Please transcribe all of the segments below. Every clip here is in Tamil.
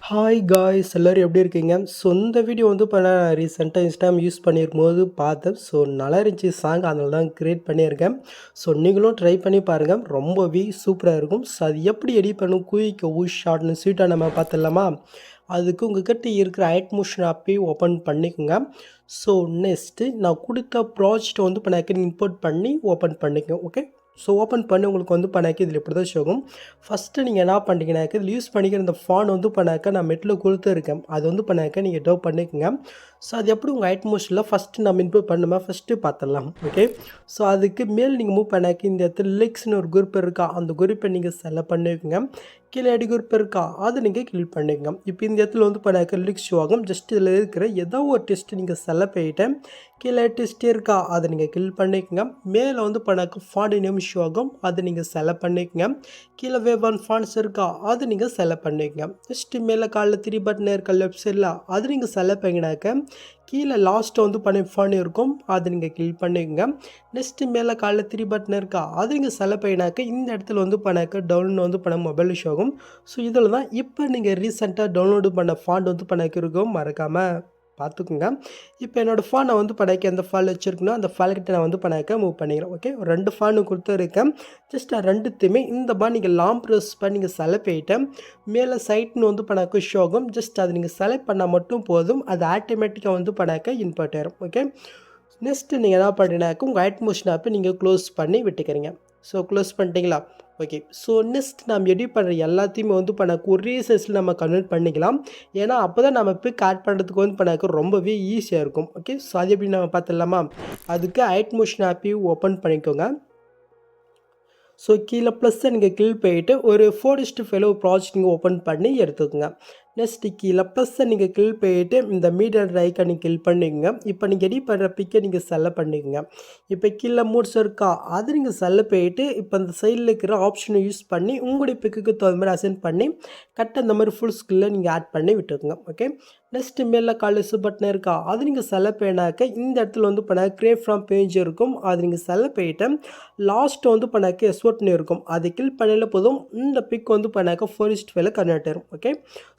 ஹாய் காய்ஸ் எல்லோரும் எப்படி இருக்கீங்க? ஸோ இந்த வீடியோ வந்து இப்போ நான் ரீசெண்டாக இன்ஸ்டாகிராம் யூஸ் பண்ணியிருக்கும்போது பார்த்தேன். ஸோ நல்லா இருந்துச்சு சாங், அதனால தான் கிரியேட் பண்ணியிருக்கேன். ஸோ நீங்களும் ட்ரை பண்ணி பாருங்கள், ரொம்பவே சூப்பராக இருக்கும். ஸோ அது எப்படி எடிட் பண்ணணும், குயிக் ஷார்ட்னு ஸ்வீட்டாக நம்ம பார்த்துடலாமா? அதுக்கு உங்கள்கிட்ட இருக்கிற ஐட்மோஷன் ஆப்பை ஓப்பன் பண்ணிக்கோங்க. ஸோ நெக்ஸ்ட்டு நான் கொடுத்த ப்ராஜெக்ட்டை வந்து இப்போ நான் இம்போர்ட் பண்ணி ஓப்பன் பண்ணிக்கோங்க. ஓகே, ஸோ ஓப்பன் பண்ணி உங்களுக்கு வந்து பண்ணாக்க இதில் இப்படி தான் ஷோகும். ஃபஸ்ட்டு நீங்கள் என்ன பண்ணுறீங்கனாக்க இதில் யூஸ் பண்ணிக்கிற இந்த ஃபான் வந்து பண்ணாக்க நான் மெட்டில் கொடுத்துருக்கேன், அது வந்து பண்ணாக்க நீங்கள் டோ பண்ணிக்கோங்க. ஸோ அது எப்படி உங்கள் ஐட்மோஷனில் ஃபஸ்ட்டு நம்ம இன்புட் பண்ணுமா ஃபஸ்ட்டு பார்த்துடலாம். ஓகே, ஸோ அதுக்கு மேல் நீங்கள் மூவ் பண்ணாக்க இந்த இடத்துல லிரிக்ஸ்னு ஒரு குரூப் இருக்கா, அந்த குரூப்பை நீங்கள் செலக்ட் பண்ணிக்கோங்க. கீழே அடி குரூப் இருக்கா, அது நீங்கள் கிளிக் பண்ணிக்கோங்க. இப்போ இந்த இடத்துல வந்து பண்ணாக்க லிரிக்ஸ் ஷோ ஆகும். ஜஸ்ட் இதில் இருக்கிற ஏதோ ஒரு டெஸ்ட்டு நீங்கள் செலக்ட் பண்ணிவிட்டு கீழே டெஸ்ட் இருக்கா, அதை நீங்கள் கிளிக் பண்ணிக்கோங்க. மேலே வந்து பண்ணாக்க ஃபாண்ட் நேம் ஷோ ஆகும், அது நீங்கள் செலக்ட் பண்ணிக்கோங்க. கீழே வேவ் ஒன் ஃபாண்ட்ஸ் இருக்கா, அது நீங்கள் செலக்ட் பண்ணிக்கோங்க. ஜஸ்ட்டு மேலே காலில் 3 பட்டன் இருக்கா லெஃப்ட் சைடில், அது நீங்கள் செலக்ட் பண்ணிங்கனாக்க கீழே லாஸ்ட்டு வந்து பண்ணி ஃபாண்ட் இருக்கும், அது நீங்கள் கிளிக் பண்ணிக்கோங்க. நெக்ஸ்ட்டு மேலே காலில் 3 பட்டன் இருக்கா, அது நீங்கள் செலக்ட் பண்ணினாக்க இந்த இடத்துல வந்து பண்ணாக்க டவுன்லோட் வந்து பண்ண மொபைல் ஷோ ஆகும். ஸோ இதில் தான் இப்போ நீங்கள் ரீசெண்டாக டவுன்லோடு பண்ண ஃபாண்ட் வந்து பண்ணாக்க இருக்கும், மறக்காமல் பார்த்துக்குங்க. இப்போ என்னோடய ஃபான் நான் வந்து பண்ணாக்க எந்த ஃபால் வச்சுருக்கணும் அந்த ஃபால்கிட்ட நான் வந்து பண்ணாக்க மூவ் பண்ணிக்கிறேன். ஓகே, 2 ஃபான்னு கொடுத்துருக்கேன். ஜஸ்ட் ரெண்டுத்தையுமே இந்த மாதிரி நீங்கள் லாங் ப்ரெஸ் பண்ணி நீங்கள் செலக்ட் பண்ணிவிட்டு மேலே சைட்னு வந்து பண்ணாக்க ஷோ ஆகும். ஜஸ்ட் அது நீங்கள் செலக்ட் பண்ணால் மட்டும் போதும், அது ஆட்டோமேட்டிக்காக வந்து பண்ணாக்க இன்புட் ஆயிரும். ஓகே, நெக்ஸ்ட்டு நீங்கள் என்ன பண்ணுறீங்கனாக்க உங்கள் ஐட்மோஷன் ஆப்பை நீங்கள் க்ளோஸ் பண்ணி விட்டுக்கிறீங்க. ஸோ க்ளோஸ் பண்ணிட்டீங்களா? ஓகே, ஸோ நெக்ஸ்ட் நம்ம எடிட் பண்ணுற எல்லாத்தையுமே வந்து பண்ணாக்க ஒரே சைஸில் நம்ம கன்வெர்ட் பண்ணிக்கலாம். ஏன்னா அப்போ தான் நம்ம பிக் ஆட் பண்ணுறதுக்கு வந்து பண்ணாக்க ரொம்பவே ஈஸியாக இருக்கும். ஓகே, ஸோ அது எப்படி நம்ம பார்த்துடலாமா? அதுக்கு ஐட்மோஷன் ஆப்பையும் ஓப்பன் பண்ணிக்கோங்க. ஸோ கீழே ப்ளஸ்ஸை நீங்கள் கிளிக் பண்ணிவிட்டு ஒரு 4:5 ப்ராஜெக்ட் நீங்கள் ஓப்பன் பண்ணி எடுத்துக்கோங்க. நெக்ஸ்ட்டு கீழே ப்ளஸ்ஸை நீங்கள் கிளிக் பண்ணிவிட்டு இந்த மீடியம் ஐக்கான் நீங்கள் கிளிக் பண்ணிக்கோங்க. இப்போ நீங்கள் எடிட் பண்ணுற பிக்கை நீங்கள் செலக்ட் பண்ணிக்கோங்க. இப்போ கீழே மூட்ஸ் இருக்கா, அது நீங்கள் செலக்ட் பண்ணிவிட்டு இப்போ இந்த சைடில் இருக்கிற ஆப்ஷனை யூஸ் பண்ணி உங்களுடைய பிக்குக்கு தகுந்த மாதிரி அசைன் பண்ணி கரெக்டாக இந்த மாதிரி ஃபுல் ஸ்கில்லை நீங்கள் ஆட் பண்ணி விட்டுக்குங்க. ஓகே, நெக்ஸ்ட்டு மேலே காலிஸ் பட்டன் இருக்கா, அது நீங்கள் செலக்ட் பண்ணினாக்க இந்த இடத்துல வந்து பண்ண கிரியேட் ஃப்ரம் பேஜ் இருக்கும், அது நீங்கள் செலக்ட் பண்ணிவிட்டு லாஸ்ட்டு வந்து பண்ணாக்க எஸ்வர்ட்னு இருக்கும், அது கிளிக் பண்ணல போதும் இந்த பிக் வந்து பண்ணாக்க 4:5 கன்வெர்ட் ஆயிரும். ஓகே,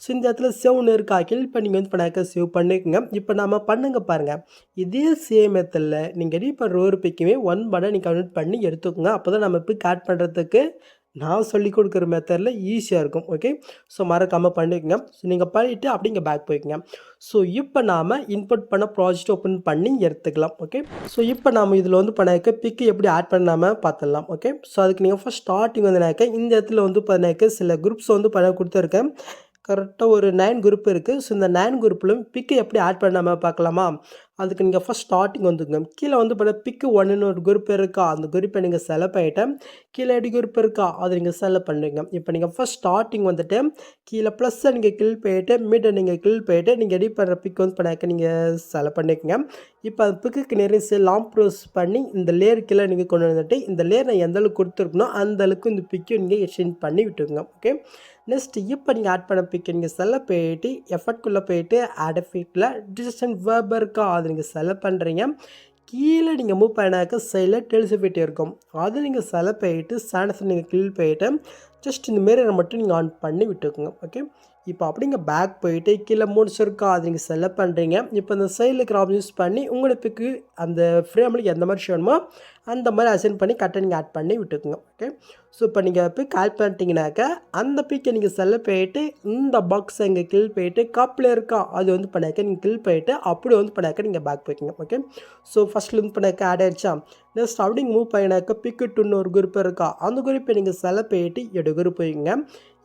ஸோ இந்த இடத்துல சேவ்னு இருக்கா, கிளிக் பண்ணி வந்து பண்ணாக்க சேவ் பண்ணிக்கோங்க. இப்போ நம்ம பண்ணுங்க பாருங்கள், இதே சேம் மெத்தடில் நீங்கள் எடிட் பண்ணுற ஒரு பிக்குமே 1 பட்டன் நீங்கள் கன்வெர்ட் பண்ணி எடுத்துக்கோங்க. அப்போ தான் நம்ம பிக் ஆட் பண்ணுறதுக்கு நான் சொல்லிக் கொடுக்குற மெத்தடில் ஈஸியாக இருக்கும். ஓகே, ஸோ மறக்காமல் பண்ணிக்கோங்க. ஸோ நீங்கள் பண்ணிவிட்டு அப்படிங்க பேக் போய்க்குங்க. ஸோ இப்போ நாம் இன்புட் பண்ண ப்ராஜெக்ட் ஓப்பன் பண்ணி எடுத்துக்கலாம். ஓகே, ஸோ இப்போ நாம் இதில் வந்து பண்ணாக்க பிக்கு எப்படி ஆட் பண்ணாமல் பார்த்துடலாம். ஓகே, ஸோ அதுக்கு நீங்கள் ஃபஸ்ட் ஸ்டார்டிங் வந்துனாக்க இந்த இடத்துல வந்து பண்ணாக்க சில குரூப்ஸ் வந்து பண்ண கொடுத்துருக்கேன். கரெக்டாக ஒரு 9 குரூப் இருக்குது. ஸோ இந்த 9 குரூப்லையும் பிக்கை எப்படி ஆட் பண்ணாமல் பார்க்கலாமா? அதுக்கு நீங்கள் ஃபஸ்ட் ஸ்டார்டிங் வந்துங்க. கீழே வந்து பண்ண பிக்கு 1ன்னு ஒரு குரூப் இருக்கா, அந்த குரூப்பை நீங்கள் செலக்ட் பண்ணிவிட்டு கீழே எடி குரூப் இருக்கா, அதை நீங்கள் செலக்ட் பண்ணுங்க. இப்போ நீங்கள் ஃபஸ்ட் ஸ்டார்டிங் வந்துட்டு கீழே ப்ளஸ்ஸை நீங்கள் கிளிக் பண்ணிவிட்டு மீட்டை நீங்கள் கிளிக் பண்ணிவிட்டு நீங்கள் எடிட் பண்ணுற பிக் வந்து பண்ணாக்க நீங்கள் செலக்ட் பண்ணிக்கோங்க. இப்போ அந்த பிக்குக்கு நிறைய லாங் ப்ரோஸ் பண்ணி இந்த லேயர் கீழே நீங்கள் கொண்டு வந்துட்டு இந்த லேயர் நான் எந்த அளவுக்கு கொடுத்துருக்கணும் அந்த அளவுக்கு இந்த பிக்கையும் நீங்கள் எக்ஸ்சேஞ்ச் பண்ணி விட்டுருங்க. ஓகே, நெக்ஸ்ட் இப்போ நீங்கள் ஆட் பண்ண பிக்கை நீங்கள் செலக்ட் பண்ணிவிட்டு எஃபர்ட்குள்ளே போயிட்டு ஆட் எஃபெக்டில் டிஸ்டன்ஸ் வேர்ப் இருக்கா, அது நீங்கள் செலக்ட் பண்ணுறீங்க. கீழே நீங்கள் மூவ் பண்ணாக்க சைடில் டெலிசிபிலிட்டி இருக்கும், அது நீங்கள் செலக்ட் பண்ணிவிட்டு சான்ஸை நீங்கள் கிளிக் பண்ணிவிட்டு ஜஸ்ட் இந்த மிரரை மட்டும் நீங்கள் ஆன் பண்ணி விட்டுக்குங்க. ஓகே, இப்போ அப்படிங்க பேக் போயிட்டு கீழே மூட்ஸ் இருக்கா, அது நீங்கள் செலக்ட் பண்ணுறீங்க. இப்போ இந்த சைடில் இருக்கிற ஆப்ஷன் யூஸ் பண்ணி உங்களுக்கு அந்த ஃப்ரேமில் எந்த மாதிரி வேணுமோ அந்த மாதிரி அசைன் பண்ணி கரெக்டாக நீங்கள் ஆட் பண்ணி விட்டுக்குங்க. ஓகே, ஸோ இப்போ நீங்கள் பிக் ஆட் பண்ணிட்டீங்கனாக்கா அந்த பிக்கை நீங்கள் செலக்ட் பண்ணிவிட்டு இந்த பாக்ஸை இங்கே கிளிக் பண்ணிவிட்டு காப்பில் இருக்கா, அது வந்து பண்ணாக்க நீங்கள் கிளிக் பண்ணிவிட்டு அப்படி வந்து பண்ணாக்க நீங்கள் பேக் போய்க்குங்க. ஓகே, ஸோ ஃபஸ்ட்டில் வந்து பண்ணாக்க ஆட் ஆகிடுச்சா? நெக்ஸ்ட் அப்படிங்க மூவ் பண்ணினாக்க பிக்கு 2ன்னு ஒரு குரூப் இருக்கா, அந்த குரூப்பை நீங்கள் செலக்ட் பண்ணிவிட்டு எடு குரூப் போய்க்குங்க.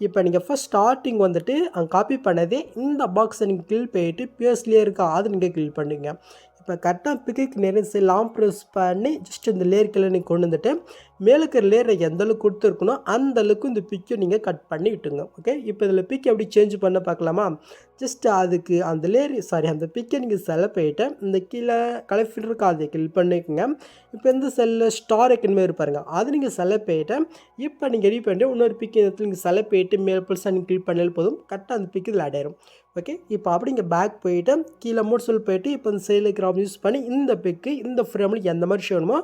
இப்போ நீங்கள் ஃபஸ்ட் ஸ்டார்டிங் வந்துட்டு அங்கே காப்பி பண்ணதே இந்த பாக்ஸை நீங்கள் கிளிக் பண்ணிவிட்டு பிஎஸ்லேயே இருக்கா, அது நீங்கள் கிளிக் பண்ணுங்க. இப்போ கரெக்டாக பிக்குக்கு நிறைய லாங் ப்ரெஸ் பண்ணி ஜஸ்ட் இந்த லேயர்க்கில் நீங்கள் கொண்டு வந்துட்டு மேலே இருக்கிற லேயரை எந்த அளவுக்கு கொடுத்துருக்கணும் அந்த அளவுக்கு இந்த பிக்கை நீங்கள் கட் பண்ணி விட்டுங்க. ஓகே, இப்போ இதில் பிக் எப்படி சேஞ்ச் பண்ண பார்க்கலாமா? ஜஸ்ட் அதுக்கு அந்த அந்த பிக்கை நீங்கள் செலக்ட் பண்ணிவிட்டு இந்த கீழே கலர் ஃபில்டருக்கு அதை கிளிக் பண்ணிக்கோங்க. இப்போ இந்த செல்லில் ஸ்டார் ஐக்கன் மாதிரி பாருங்கள், அது நீங்கள் செலக்ட் பண்ணிவிட்டு இப்போ நீங்கள் எடிட் பண்ணிட்டு இன்னொரு பிக் இடத்துல நீங்கள் செலக்ட் பண்ணிவிட்டு மேல் ப்ளஸ் நீங்கள் கிளிக் பண்ணாலும் போதும், கரெக்டாக அந்த பிக் இதில் ஆட் ஆயிரும். ஓகே. இப்போ அப்படி இங்கே பேக் போயிட்டு கீழே மூட்ஸில் போயிட்டு இப்போ இந்த சைடில் இருக்கிற யூஸ் பண்ணி இந்த பிக்கு இந்த ஃப்ரேமில் எந்த மாதிரி வேணுமோ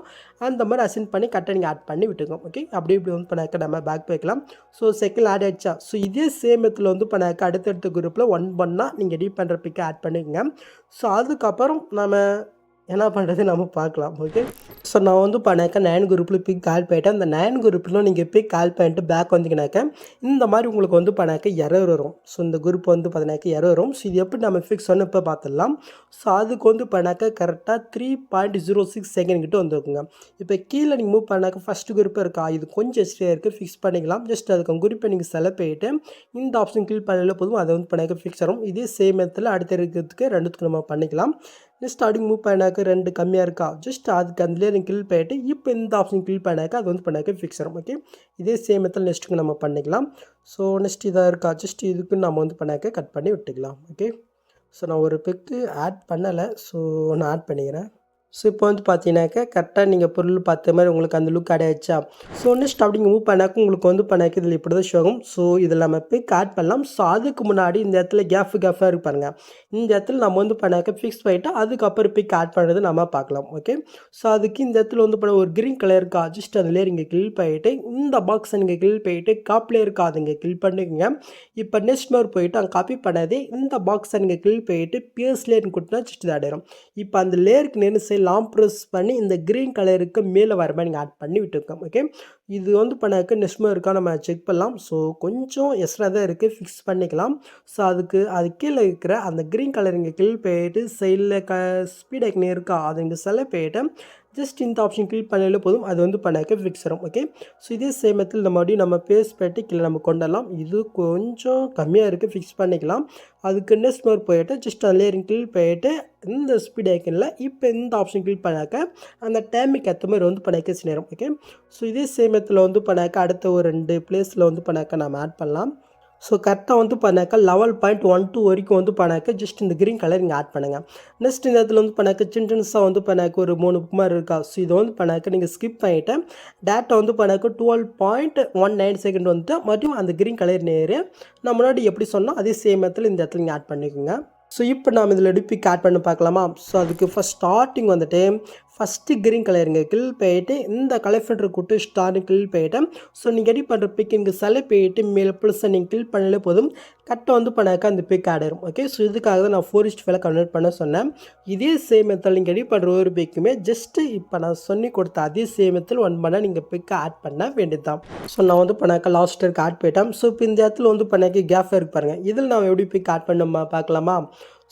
அந்த மாதிரி அசைன் பண்ணி கரெக்டாக நீங்கள் ஆட் பண்ணி விட்டுக்கோங்க. ஓகே. அப்படி இப்படி வந்து பண்ணாக்க நம்ம பேக் போய்க்கலாம். ஸோ செகண்ட் ஆட் ஆகிடுச்சா. ஸோ இதே சேம் மெத்தில் வந்து பண்ணாக்க அடுத்தடுத்த குரூப்பில் ஒன் பண்ணால் நீங்கள் எடிட் பண்ணுற பிக்கை ஆட் பண்ணிக்கோங்க. ஸோ அதுக்கப்புறம் நம்ம என்ன பண்ணுறது நம்ம பார்க்கலாம். ஓகே. ஸோ நான் வந்து பண்ணாக்க 9 குரூப்பில் பிக் கால் பண்ணிட்டேன். அந்த 9 குரூப்பில் நீங்கள் பிக் கால் பண்ணிட்டு பேக் வந்தீங்கன்னாக்க இந்த மாதிரி உங்களுக்கு வந்து பண்ணாக்க எரர் வரும். ஸோ இந்த குரூப் வந்து பார்த்தீங்கன்னாக்க எரர் வரும். ஸோ இது எப்படி நம்ம ஃபிக்ஸ் பண்ண இப்போ பார்த்துடலாம். ஸோ அதுக்கு வந்து பண்ணாக்க கரெக்டாக 3.06 செகண்ட் கிட்ட வந்துருக்குங்க. இப்போ கீழே நீங்கள் மூவ் பண்ணாக்க ஃபஸ்ட்டு குரூப் இருக்கா, இது கொஞ்சம் எக்ஸ்ட்ரா இருக்குது, ஃபிக்ஸ் பண்ணிக்கலாம். ஜஸ்ட் அதுக்கு குரூப்பை நீங்கள் செலக்ட் பண்ணிவிட்டு இந்த ஆப்ஷன் கிளிக் பண்ணல போதும், அதை வந்து பண்ணாக்க ஃபிக்ஸ் ஆகும். இதே சேம் மெத்தில் அடுத்த இருக்கிறதுக்கு ரெண்டுத்துக்கு நம்ம பண்ணிக்கலாம். நெக்ஸ்ட் ஸ்டார்டிங் மூவ் பண்ணாக்க 2 கம்மியாக இருக்கா, ஜஸ்ட் அதுக்கு அதுலேயே நீங்கள் கிளிக் பண்ணிட்டு இப்போ இந்த ஆப்ஷன் கிளிக் பண்ணாக்க அது வந்து பண்ணாக்க ஃபிக்ஸ் ஆகும். ஓகே. இதே சேம் மெத்தட் நெக்ஸ்ட்டுக்கு நம்ம பண்ணிக்கலாம். ஸோ நெக்ஸ்ட் இதாக இருக்கா, ஜஸ்ட் இதுக்கு நம்ம வந்து பண்ணாக்க கட் பண்ணி விட்டுக்கலாம். ஓகே. ஸோ நான் ஒரு பிக்கு ஆட் பண்ணலை, ஸோ நான் ஆட் பண்ணிக்கிறேன். ஸோ இப்போ வந்து பார்த்தீங்கன்னாக்க கரெக்டாக நீங்கள் பொருள் பார்த்த மாதிரி உங்களுக்கு அந்த லுக் ஆடாயிடுச்சா. ஸோ நெக்ஸ்ட் அப்படி மூவ் பண்ணாக்க உங்களுக்கு வந்து பண்ணாக்க இதில் இப்படி தான் ஷோ ஆகும். ஸோ இதில் நம்ம பிக் ஆட் பண்ணலாம். ஸோ அதுக்கு முன்னாடி இந்த இடத்துல கேஃபாக இருக்கு பாருங்க, இந்த இடத்துல நம்ம வந்து பண்ணாக்க ஃபிக்ஸ் பண்ணிவிட்டு அதுக்கப்புறம் பிக் ஆட் பண்ணுறது நம்ம பார்க்கலாம். ஓகே. ஸோ அதுக்கு இந்த இடத்துல வந்து பண்ண ஒரு க்ரீன் கலர் இருக்கா, ஜஸ்ட் அதிலே நீங்கள் கிளிக் பண்ணிவிட்டு இந்த பாக்ஸை நீங்கள் கிளிக் பண்ணிவிட்டு காப்பிலே இருக்கா அதை நீங்கள் கிளிக் பண்ணிக்கோங்க. இப்போ நெக்ஸ்ட் மாதிரி போயிட்டு அங்கே காப்பி பண்ணாதே இந்த பாக்ஸை நீங்கள் கிளிக் பண்ணிவிட்டு பிஎஸ் லேயர்னு கொடுத்தா ஜஸ்ட் இது ஆடிடும். இப்போ அந்த லேயருக்கு நேரம் சைடு லாங் ப்ரெஸ் பண்ணி இந்த க்ரீன் கலருக்கு மேலே வர மாதிரி நீங்கள் ஆட் பண்ணி விட்டுருக்கோம். ஓகே. இது வந்து பண்ணாக்க நெக்ஸ்ட் இருக்கா நம்ம செக் பண்ணலாம். ஸோ கொஞ்சம் எக்ஸ்ட்ரா தான் இருக்குது, ஃபிக்ஸ் பண்ணிக்கலாம். ஸோ அது கீழே இருக்கிற அந்த க்ரீன் கலர் இங்கே கிளிக் பண்ணிட்டு சைடில் ஸ்பீட் ஐக்கன் இருக்கா அதை இங்கே செலக்ட் பண்ணிட்டு ஜஸ்ட் இந்த ஆப்ஷன் கிளிக் பண்ணாலே போதும், அது வந்து பண்ணாக்க ஃபிக்ஸ் ஆகும். ஓகே. ஸோ இதே சேம் மெத்தில் இந்த மறுபடியும் நம்ம பேஸ்ட் பண்ணிட்டு கீழே நம்ம கொண்டலாம். இது கொஞ்சம் கம்மியாக இருக்குது, ஃபிக்ஸ் பண்ணிக்கலாம். அதுக்கு நெக்ஸ்ட் மாதிரி போயிட்டு ஜஸ்ட் அதிலே கிளிக் பண்ணிட்டு இந்த ஸ்பீட் ஐக்கனில் இப்போ இந்த ஆப்ஷன் கிளிக் பண்ணாக்க அந்த டைமுக்கு ஏற்ற மாதிரி வந்து பண்ணாக்க நேரம். ஓகே. ஸோ இதே சேம் மெத்தில் வந்து பண்ணாக்க அடுத்த ஒரு 2 பிளேஸில் வந்து பண்ணாக்க நம்ம ஆட் பண்ணலாம். ஸோ கரெக்டாக வந்து பண்ணாக்க 11.12 வரைக்கும் வந்து பண்ணாக்க ஜஸ்ட் இந்த க்ரீன் கலர் இங்கே ஆட் பண்ணுங்கள். நெக்ஸ்ட் இந்த இடத்துல வந்து பண்ணாக்க சின்னஸாக வந்து பண்ணாக்க ஒரு 3 புக் மாதிரி இருக்கா. ஸோ இதை வந்து பண்ணாக்க நீங்கள் ஸ்கிப் பண்ணிவிட்டு டேட்டா வந்து பண்ணாக்க 12.19 செகண்ட் வந்துட்டு மறுபடியும் அந்த க்ரீன் கலர் நேரு நான் முன்னாடி எப்படி சொன்னோம் அதே சேம் இடத்துல இந்த இடத்துல நீங்கள் ஆட் பண்ணிக்கோங்க. ஸோ இப்போ நாம் இதில் டிபிக் ஆட் பண்ணி பார்க்கலாமா. ஸோ அதுக்கு ஃபஸ்ட் ஸ்டார்டிங் வந்துட்டு ஃபஸ்ட்டு க்ரீன் கலருங்க கிளிக் பண்ணிட்டு இந்த கலர் ஃபில்டர் கொடுத்து ஸ்டார்டிங் கிளிக் பண்ணிவிட்டு ஸோ நீங்கள் எடிட் பண்ணுற பிக் இங்கே செலக்ட் பண்ணிட்டு மேலே ப்ளஸ்ஸை நீங்கள் கிளிக் பண்ணாலே போதும், கரெக்டாக வந்து பண்ணாக்க அந்த பிக் ஆட் ஆயிரும். ஓகே. ஸோ இதுக்காக தான் நான் 4:5 கன்வெர்ட் பண்ண சொன்னேன். இதே சேம் மெத்தட் நீங்கள் எடிட் பண்ணுற ஒரு பிக்குமே ஜஸ்ட்டு இப்போ நான் சொல்லி கொடுத்த அதே சேம் மெத்தட் ஒன் பண்ணால் நீங்கள் பிக்கை ஆட் பண்ண வேண்டியது தான். ஸோ நான் வந்து பண்ணாக்க லாஸ்ட் இருக்கு ஆட் பண்ணிட்டேன். ஸோ இப்போ இந்த இடத்துல வந்து பண்ணாக்க கேஃபாக இருக்கு பாருங்கள், இதில் நான் எப்படி பிக் ஆட் பண்ண பார்க்கலாமா.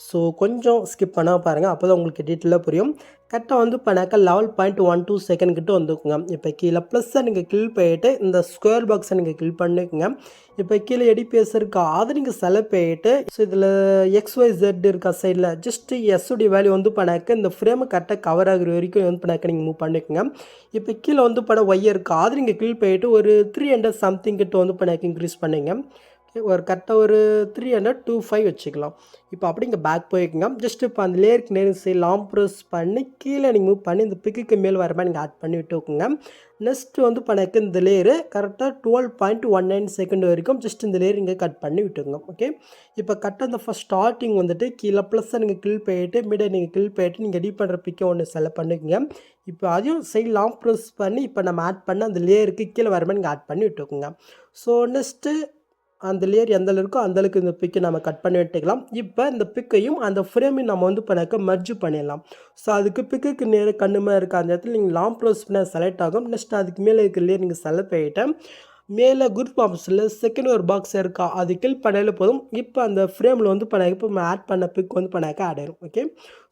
ஸோ கொஞ்சம் ஸ்கிப் பண்ணால் பாருங்கள், அப்போ தான் உங்களுக்கு டீட்டெயிலாக புரியும். கரெக்டாக வந்து பண்ணாக்க 11.12 செகண்ட் கிட்ட வந்துக்குங்க. இப்போ கீழே ப்ளஸ்ஸை நீங்கள் கிளிக் பண்ணிட்டு இந்த ஸ்கொயர் பாக்ஸை நீங்கள் கிளிக் பண்ணிக்கோங்க. இப்போ கீழே எடிபிஎஸ் இருக்கா அதை நீங்கள் செலக்ட் பண்ணிட்டு ஸோ இதில் XYZ இருக்கா சைடில் ஜஸ்ட்டு எஸ்ஸுடைய வேல்யூ வந்து பண்ணாக்க இந்த ஃப்ரேமை கரெக்டாக கவர் ஆகிற வரைக்கும் வந்து பண்ணாக்க நீங்கள் மூவ் பண்ணிக்கோங்க. இப்போ கீழே வந்து பண்ண ஒய் இருக்கா அதை நீங்கள் கிளிக் பண்ணிட்டு ஒரு 300 சம்திங் கிட்ட வந்து பண்ணாக்க இன்க்ரீஸ் பண்ணிங்க. ஒரு கரெக்டாக ஒரு 325 வச்சுக்கலாம். இப்போ அப்படி இங்கே பேக் போய்க்குங்க. ஜஸ்ட் இப்போ அந்த லேயருக்கு நேரம் சைடு லாங் ப்ரெஸ் பண்ணி கீழே நீங்கள் மூவ் பண்ணி இந்த பிக்குக்கு மேல் வர மாதிரி நீங்கள் ஆட் பண்ணி விட்டுக்குங்க. நெக்ஸ்ட்டு வந்து பண்ணாக்க இந்த லேயரு கரெக்டாக 12.19 செகண்ட் வரைக்கும் ஜஸ்ட் இந்த லேயர் இங்கே கட் பண்ணி விட்டுங்க. ஓகே. இப்போ கரெக்டாக இந்த ஃபஸ்ட் ஸ்டார்டிங் வந்துட்டு கீழே ப்ளஸ்ஸை நீங்கள் கிளிக் பண்ணிட்டு மீடியா நீங்கள் கிளிக் பண்ணிட்டு நீங்கள் எடிட் பண்ணுற பிக்கை ஒன்று செலக்ட் பண்ணிக்கோங்க. இப்போ அதையும் சைடு லாங் ப்ரெஸ் பண்ணி இப்போ நம்ம ஆட் பண்ண அந்த லேயருக்கு கீழே வர மாதிரி நீங்கள் ஆட் பண்ணி விட்டுக்குங்க. ஸோ நெக்ஸ்ட்டு அந்த லேயர் எந்த இருக்கோ அந்தளவுக்கு இந்த பிக்கை நம்ம கட் பண்ணி விட்டுக்கலாம். இப்போ இந்த பிக்கையும் அந்த ஃப்ரேமையும் நம்ம வந்து பண்ணாக்க மர்ஜ் பண்ணிடலாம். ஸோ அதுக்கு பிக்குக்கு நேராக கண்ணுமா இருக்க அந்த இடத்துல நீங்கள் லாங் ப்ரெஸ் பண்ண செலக்ட் ஆகும். நெக்ஸ்ட் அதுக்கு மேலே இருக்க லேயர் நீங்கள் செலக்ட் பண்ணிவிட்டு மேலே குரூப் ஆப்ஷனில் செகண்ட் ஒரு பாக்ஸ் இருக்கா அது கிளிக் பண்ணாலே போதும். இப்போ அந்த ஃப்ரேமில் வந்து பண்ணாக்க இப்போ நம்ம ஆட் பண்ண பிக் வந்து பண்ணாக்க ஆட் ஆயிரும். ஓகே.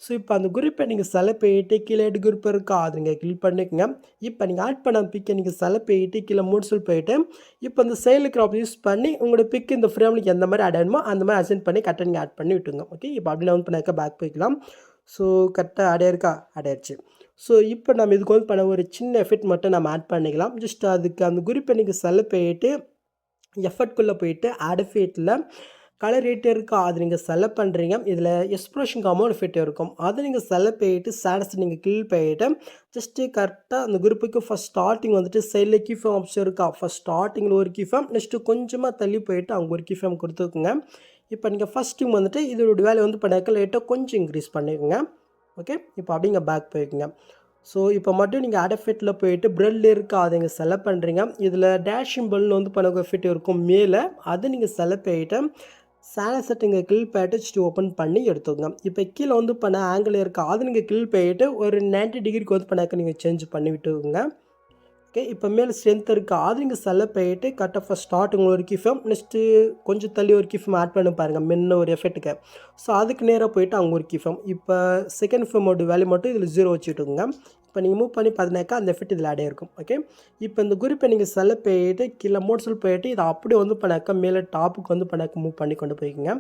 ஸோ இப்போ அந்த குரூப்பை நீங்கள் செலக்ட் பண்ணிட்டு கீழே குரூப் இருக்கா அது நீங்கள் கிளிக் பண்ணிக்கோங்க. இப்போ நீங்கள் ஆட் பண்ண பிக்கை நீங்கள் செலக்ட் பண்ணிட்டு கீழே மூட்ஸில் போயிட்டு இப்போ இந்த சைடில் கிராப் யூஸ் பண்ணி உங்களோட பிக் இந்த ஃப்ரேமில் எந்த மாதிரி ஆட் ஆகணுமோ அந்த மாதிரி அசைன் பண்ணி கரெக்டாக நீங்கள் ஆட் பண்ணி விட்டுங்க. ஓகே. இப்போ அப்படி வந்து பண்ணாக்க பேக் போய்க்கலாம். ஸோ கரெக்டாக ஆட் ஆயிருக்கா, ஆட் ஆயிடுச்சு. ஸோ இப்போ நம்ம இதுக்கு வந்து பண்ண ஒரு சின்ன எஃபெக்ட் மட்டும் நம்ம ஆட் பண்ணிக்கலாம். ஜஸ்ட் அதுக்கு அந்த குரூப்பை நீங்கள் செலக்ட் பண்ணிட்டு எஃபெக்ட்குள்ளே போயிட்டு ஆட் எஃபெக்ட்டில் கலர் ரேட் இருக்கா அது நீங்கள் செலக்ட் பண்ணுறீங்க. இதில் எக்ஸ்ப்ரெஷன் காமௌண்ட் எஃபெக்ட் இருக்கும் அதை நீங்கள் செலக்ட் பண்ணிட்டு ஸ்டேட்டஸ் நீங்கள் கிளிக் பண்ணிவிட்டு ஜஸ்ட்டு கரெக்டாக அந்த குரூப்புக்கு ஃபஸ்ட் ஸ்டார்டிங் வந்துட்டு சைடில் கீஃபேம் ஆப்ஷன் இருக்கா ஃபஸ்ட் ஸ்டார்டிங்கில் ஒரு கீஃபேம் நெக்ஸ்ட்டு கொஞ்சமாக தள்ளி போயிட்டு அவங்க ஒரு கீஃபேம் கொடுத்துக்குங்க. இப்போ நீங்கள் ஃபஸ்ட் டைம் வந்துட்டு இதோட வேல்யூ வந்து பண்ணாக்க லைட்டாக கொஞ்சம் இன்க்ரீஸ் பண்ணிக்கோங்க. ஓகே, இப்போ அப்படிங்க பேக் போய்க்குங்க. ஸோ இப்போ மட்டும் நீங்கள் ஆட் எஃபெக்ட்டில் போயிட்டு பிரெட் இருக்கா அதை நீங்கள் செலக்ட் பண்ணுறீங்க. இதில் டேஷ் சிம்பிள்னு வந்து பண்ண எஃபெக்ட் இருக்கும் மேலே, அது நீங்கள் செலக்ட் பண்ணிவிட்டு சேனல் செட்டிங்கை கிளிக் பண்ணிட்டு ஜஸ்ட் ஓப்பன் பண்ணி எடுத்துக்கோங்க. இப்போ கீழே வந்து பண்ண ஆங்கிள் இருக்கா அது நீங்கள் கிளிக் பண்ணிவிட்டு ஒரு 90 டிகிரிக்கு வந்து பண்ணாக்க நீங்கள் சேஞ்ச் பண்ணி விட்டுக்கோங்க. ஓகே, இப்போ மேலே ஸ்ட்ரென்த் இருக்கா அது நீங்கள் செலக்ட் பண்ணிவிட்டு கட் ஆஃப் ஸ்டார்ட் உங்களுக்கு ஒரு கீஃபம் நெக்ஸ்ட்டு கொஞ்சம் தள்ளி ஒரு கீஃபம் ஆட் பண்ணி பாருங்கள் முன்ன ஒரு எஃபெக்ட்டுக்கு. ஸோ அதுக்கு நேராக போயிட்டு அங்கே ஒரு கீஃபம். இப்போ செகண்ட் ஃபிலிமோட வேல்யூ மட்டும் இதில் 0 வச்சுட்டுங்க. இப்போ நீங்கள் மூவ் பண்ணி பார்த்தினாக்கா அந்த எஃபெக்ட் இதில் ஆட் ஆகிருக்கும். ஓகே, இப்போ இந்த குரூப்பை நீங்கள் செலக்ட் பண்ணிவிட்டு கீழே மோட்ஸில் போயிட்டு இதை அப்படியே வந்து பண்ணாக்கா மேலே டாப்புக்கு வந்து பண்ணாக்க மூவ் பண்ணி கொண்டு போய்க்குங்க.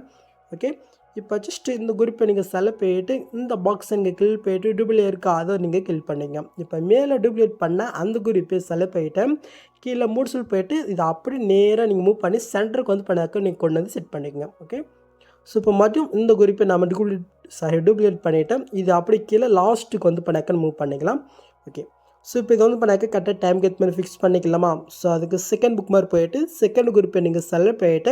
ஓகே, இப்போ ஜஸ்ட்டு இந்த குரூப்பை நீங்கள் செலக்ட் பண்ணிவிட்டு இந்த பாக்ஸை நீங்கள் கிளிக் பண்ணிவிட்டு டூப்ளிகேட் இருக்கா அதை நீங்கள் கிளிக் பண்ணிங்க. இப்போ மேலே டூப்ளிகேட் பண்ண அந்த குரூப்பை செலக்ட் பண்ணிவிட்டு கீழே மூட்ஸில் போயிட்டு இதை அப்படியே நேராக நீங்கள் மூவ் பண்ணி சென்டருக்கு வந்து பண்ணாக்க நீங்கள் கொண்டு வந்து செட் பண்ணிக்கங்க. ஓகே, ஸோ இப்போ மட்டும் இந்த குரூப்பை நம்ம டூப்ளிகேட் பண்ணிவிட்டேன். இது அப்படி கீழே லாஸ்ட்டுக்கு வந்து பண்ணாக்க மூவ் பண்ணிக்கலாம். ஓகே, ஸோ இப்போ இதை வந்து பண்ணாக்க கரெக்டாக டைம் கேட் மாதிரி ஃபிக்ஸ் பண்ணிக்கலாமா? ஸோ அதுக்கு செகண்ட் புக் மாதிரி போயிட்டு செகண்ட் குரூப்பை நீங்கள் செலக்ட் பண்ணிவிட்டு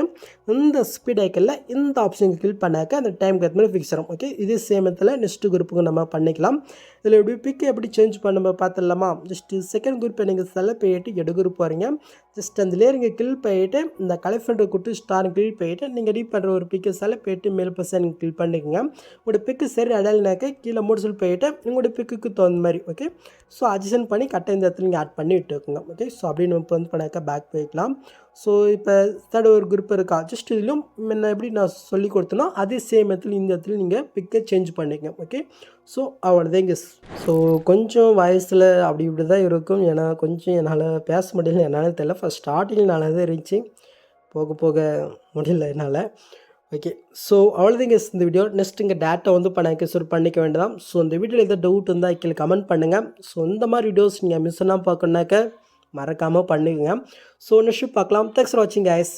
இந்த ஸ்பீட் ஐக்கனில் இந்த ஆப்ஷன் கிளிக் பண்ணாக்க அந்த டைம் கேட் மாதிரி ஃபிக்ஸ் ஆகும். ஓகே, இதே சேம் இடத்துல நெக்ஸ்ட்டு குரூப்புக்கு நம்ம பண்ணிக்கலாம். இதில் எப்படி பிக்கு எப்படி சேஞ்ச் பண்ண பார்த்துடலாமா? ஜஸ்ட்டு செகண்ட் குரூப்பை நீங்கள் செலக்ட் பண்ணிவிட்டு எடு குரூப் வரீங்க. ஜஸ்ட் அந்த லேயர் நீங்கள் கிளிக் பண்ணிவிட்டு இந்த கலெக்ஷன் கொடுத்து ஸ்டார் கிளிக் பண்ணிவிட்டு நீங்கள் எடிட் பண்ணுற ஒரு பிக்கை செலக்ட் பண்ணிவிட்டு மேல் பர்சன் நீங்கள் கிளிக் பண்ணிக்கோங்க. உங்களோட பிக்கு சரி அடையினாக்க கீழே மூட்ஸில் போயிட்டு உங்களோட பிக்குக்கு தகுந்த மாதிரி. ஓகே, ஸோ அட்ஜஸ்ட் பண்ணி கரெக்டாக இந்த இடத்துல நீங்கள் ஆட் பண்ணி விட்டுக்கோங்க. ஓகே, ஸோ அப்படின்னு இப்போ வந்து பண்ணாக்க பேக் போய்க்கலாம். ஸோ இப்போ தேர்ட் ஒரு குரூப் இருக்கா ஜஸ்ட் இதிலும் முன்ன எப்படி நான் சொல்லி கொடுத்தனோ அதே சேம் இடத்துல இந்த இடத்துல நீங்கள் பிக்கை சேஞ்ச் பண்ணிக்கங்க. ஓகே, ஸோ அவ்வளோதாங்க. ஸோ கொஞ்சம் வயசில் அப்படி இப்படி தான் இருக்கும். ஏன்னா கொஞ்சம் என்னால் பேச முடியல, என்னால் தெரியல. ஃபஸ்ட் ஸ்டார்டிங்கில் நல்லா தான் இருந்துச்சு, போக போக முடியல என்னால். ஓகே, ஸோ அவ்வளோதாங்க இந்த வீடியோ. நெக்ஸ்ட் இங்கே டேட்டா வந்து பண்ணிக்க வேண்டியதான். ஸோ இந்த வீடியோவில் எதாவது டவுட் இருந்தால் கீழே கமெண்ட் பண்ணுங்கள். ஸோ இந்த மாதிரி வீடியோஸ் நீங்கள் மிஸ் பண்ணால் பார்க்கணுன்னாக்க மறக்காமல் பண்ணுங்க. ஸோ நெக்ஸ்ட் பார்க்கலாம். தேங்க்ஸ் ஃபார் வாட்சிங் கைஸ்.